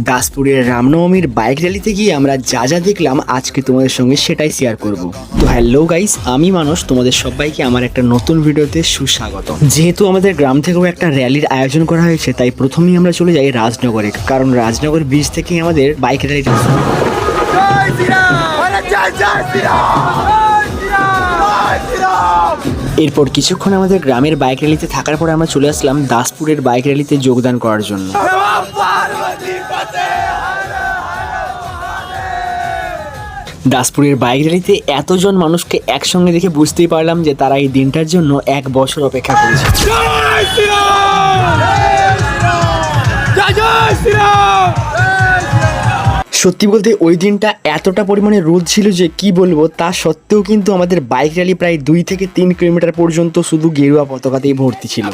দাসপুরের রামনবমীর বাইক র্যালিতে গিয়ে আমরা যা যা দেখলাম আজকে তোমাদের সঙ্গে সেটাই শেয়ার করব। তো হ্যালো গাইস, আমি মানুষ, তোমাদের সবাইকে আমার একটা নতুন ভিডিওতে সুস্বাগত। যেহেতু আমাদের গ্রাম থেকেও একটা র্যালির আয়োজন করা হয়েছে, তাই প্রথমেই আমরা চলে যাই রাজনগরে, কারণ রাজনগর ব্রিজ থেকেই আমাদের বাইক র্যালিটা শুরু। এরপর কিছুক্ষণ আমাদের গ্রামের বাইক র্যালিতে থাকার পরে আমরা চলে আসলাম দাসপুরের বাইক র্যালিতে যোগদান করার জন্য। দাসপুরের বাইক র্যালিতে এতজন মানুষকে একসঙ্গে দেখে বুঝতেই পারলাম যে তারা এই দিনটার জন্য 1 বছর অপেক্ষা করেছে। সত্যি বলতে ওই দিনটা এতটা পরিমাণে রোদ ছিল যে কি বলবো, তা সত্ত্বেও কিন্তু আমাদের বাইক র্যালি প্রায় 2 থেকে 3 কিলোমিটার পর্যন্ত শুধু গেরুয়া পতাকাতেই ভর্তি ছিল।